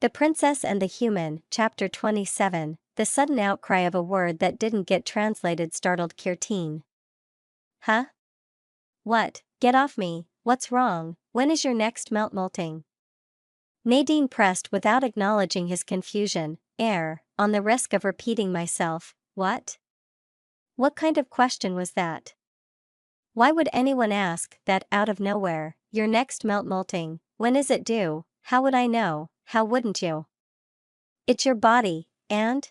The Princess and the Human, Chapter 27. The sudden outcry of a word that didn't get translated startled Kirteen. Huh? What? Get off me, what's wrong, when is your next molting? Nadine pressed without acknowledging his confusion, on the risk of repeating myself, what? What kind of question was that? Why would anyone ask that out of nowhere, your next molting, when is it due, how would I know, how wouldn't you? It's your body, and?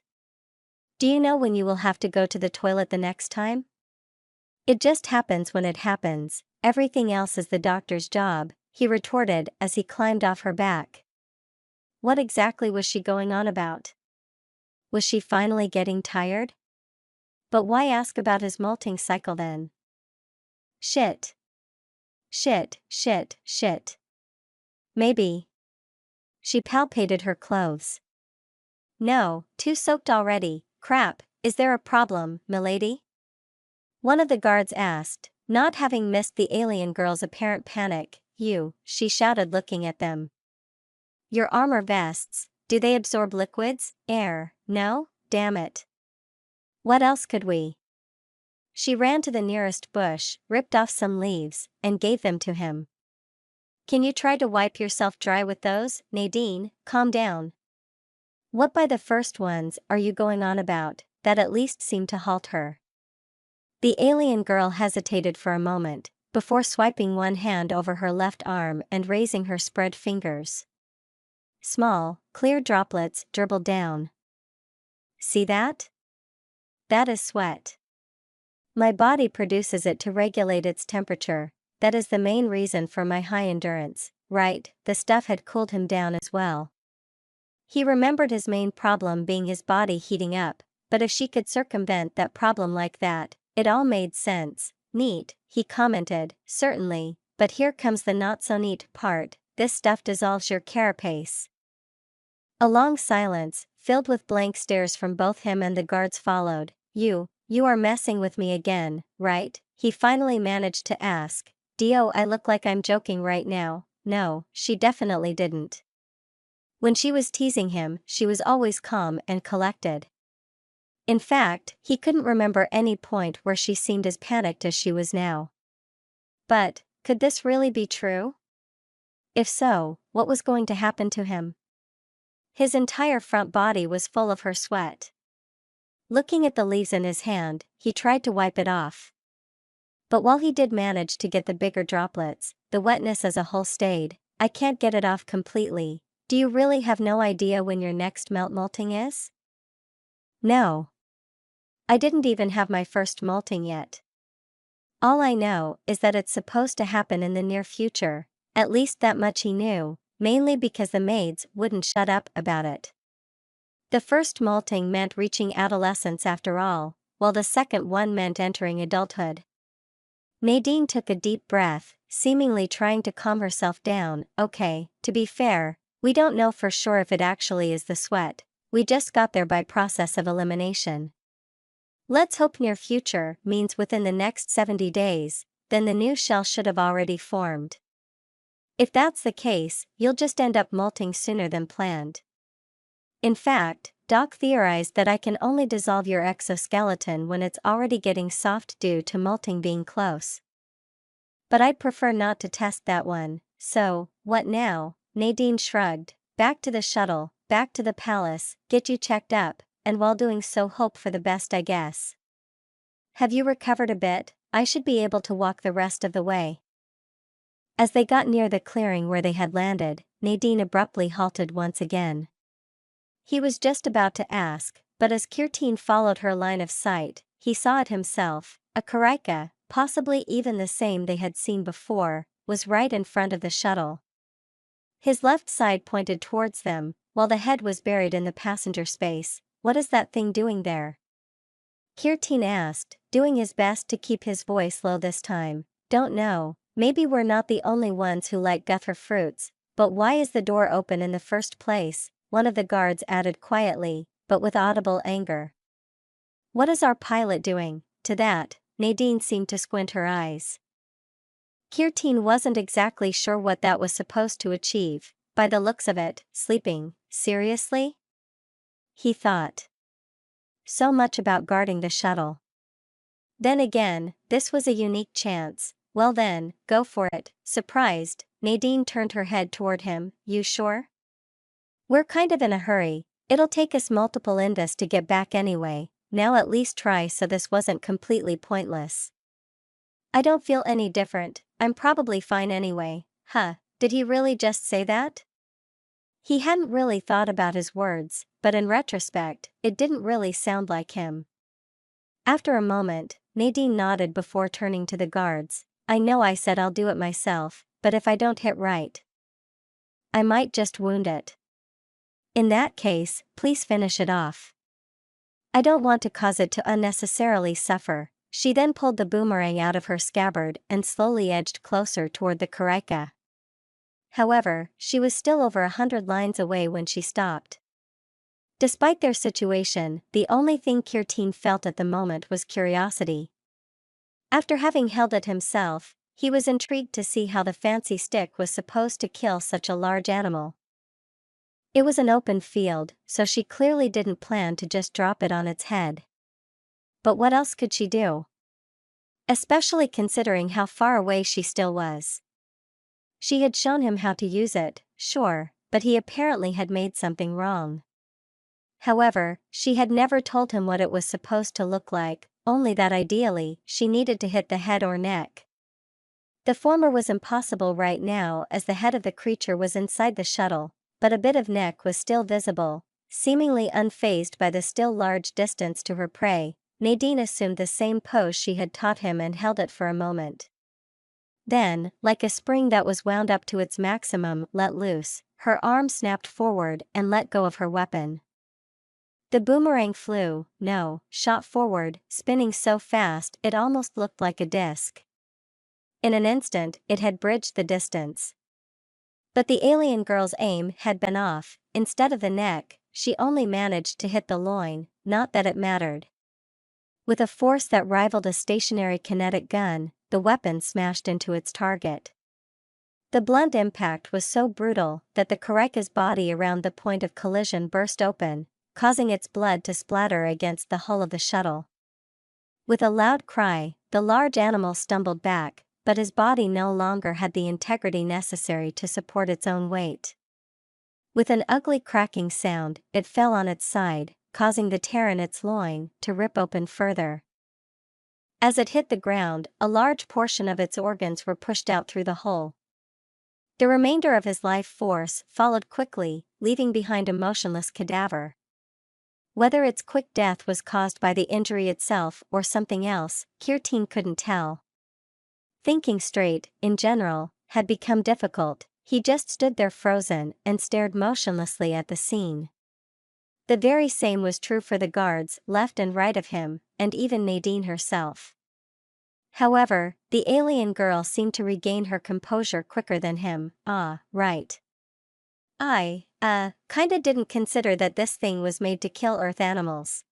Do you know when you will have to go to the toilet the next time? It just happens when it happens, everything else is the doctor's job, he retorted as he climbed off her back. What exactly was she going on about? Was she finally getting tired? But why ask about his molting cycle then? Shit. Shit, shit, shit. Maybe. She palpated her clothes. No, too soaked already, crap, is there a problem, milady? One of the guards asked, not having missed the alien girl's apparent panic. She shouted looking at them. Your armor vests, do they absorb liquids, air? No, damn it. What else could we? She ran to the nearest bush, ripped off some leaves, and gave them to him. Can you try to wipe yourself dry with those, Nadine? Calm down. What by the first ones are you going on about? That at least seemed to halt her. The alien girl hesitated for a moment, before swiping one hand over her left arm and raising her spread fingers. Small, clear droplets dribbled down. See that? That is sweat. My body produces it to regulate its temperature, that is the main reason for my high endurance, right? The stuff had cooled him down as well. He remembered his main problem being his body heating up, but if she could circumvent that problem like that, it all made sense. Neat, he commented, certainly, but here comes the not so neat part, this stuff dissolves your carapace. A long silence, filled with blank stares from both him and the guards followed. You are messing with me again, right? He finally managed to ask. Do I look like I'm joking right now? No, she definitely didn't. When she was teasing him, she was always calm and collected. In fact, he couldn't remember any point where she seemed as panicked as she was now. But, could this really be true? If so, what was going to happen to him? His entire front body was full of her sweat. Looking at the leaves in his hand, he tried to wipe it off. But while he did manage to get the bigger droplets, the wetness as a whole stayed. I can't get it off completely. Do you really have no idea when your next molting is? No. I didn't even have my first molting yet. All I know is that it's supposed to happen in the near future, at least that much he knew, mainly because the maids wouldn't shut up about it. The first molting meant reaching adolescence after all, while the second one meant entering adulthood. Nadine took a deep breath, seemingly trying to calm herself down. Okay, to be fair, we don't know for sure if it actually is the sweat, we just got there by process of elimination. Let's hope near future means within the next 70 days, then the new shell should have already formed. If that's the case, you'll just end up molting sooner than planned. In fact, Doc theorized that I can only dissolve your exoskeleton when it's already getting soft due to molting being close. But I'd prefer not to test that one, so, what now? Nadine shrugged. Back to the shuttle, back to the palace, get you checked up, and while doing so hope for the best I guess. Have you recovered a bit? I should be able to walk the rest of the way. As they got near the clearing where they had landed, Nadine abruptly halted once again. He was just about to ask, but as Kirteen followed her line of sight, he saw it himself. A Karaika, possibly even the same they had seen before, was right in front of the shuttle. His left side pointed towards them, while the head was buried in the passenger space. What is that thing doing there? Kirteen asked, doing his best to keep his voice low this time. Don't know, maybe we're not the only ones who like guther fruits, but why is the door open in the first place? One of the guards added quietly, but with audible anger. What is our pilot doing? To that, Nadine seemed to squint her eyes. Kirteen wasn't exactly sure what that was supposed to achieve. By the looks of it, sleeping, seriously? He thought. So much about guarding the shuttle. Then again, this was a unique chance. Well then, go for it. Surprised, Nadine turned her head toward him. You sure? We're kind of in a hurry. It'll take us multiple invas to get back anyway. Now at least try so this wasn't completely pointless. I don't feel any different. I'm probably fine anyway. Huh, did he really just say that? He hadn't really thought about his words, but in retrospect, it didn't really sound like him. After a moment, Nadine nodded before turning to the guards. I know I said I'll do it myself, but if I don't hit right, I might just wound it. In that case, please finish it off. I don't want to cause it to unnecessarily suffer. She then pulled the boomerang out of her scabbard and slowly edged closer toward the Karika. However, she was still over 100 lines away when she stopped. Despite their situation, the only thing Kirteen felt at the moment was curiosity. After having held it himself, he was intrigued to see how the fancy stick was supposed to kill such a large animal. It was an open field, so she clearly didn't plan to just drop it on its head. But what else could she do? Especially considering how far away she still was. She had shown him how to use it, sure, but he apparently had made something wrong. However, she had never told him what it was supposed to look like, only that ideally, she needed to hit the head or neck. The former was impossible right now as the head of the creature was inside the shuttle, but a bit of neck was still visible, seemingly unfazed by the still large distance to her prey. Nadine assumed the same pose she had taught him and held it for a moment. Then, like a spring that was wound up to its maximum let loose, her arm snapped forward and let go of her weapon. The boomerang shot forward, spinning so fast it almost looked like a disc. In an instant, it had bridged the distance. But the alien girl's aim had been off. Instead of the neck, she only managed to hit the loin, not that it mattered. With a force that rivaled a stationary kinetic gun, the weapon smashed into its target. The blunt impact was so brutal that the Karika's body around the point of collision burst open, causing its blood to splatter against the hull of the shuttle. With a loud cry, the large animal stumbled back, but his body no longer had the integrity necessary to support its own weight. With an ugly cracking sound, it fell on its side, causing the tear in its loin to rip open further. As it hit the ground, a large portion of its organs were pushed out through the hole. The remainder of his life force followed quickly, leaving behind a motionless cadaver. Whether its quick death was caused by the injury itself or something else, Kirteen couldn't tell. Thinking straight, in general, had become difficult. He just stood there frozen and stared motionlessly at the scene. The very same was true for the guards left and right of him, and even Nadine herself. However, the alien girl seemed to regain her composure quicker than him. Right. I kinda didn't consider that this thing was made to kill Earth animals.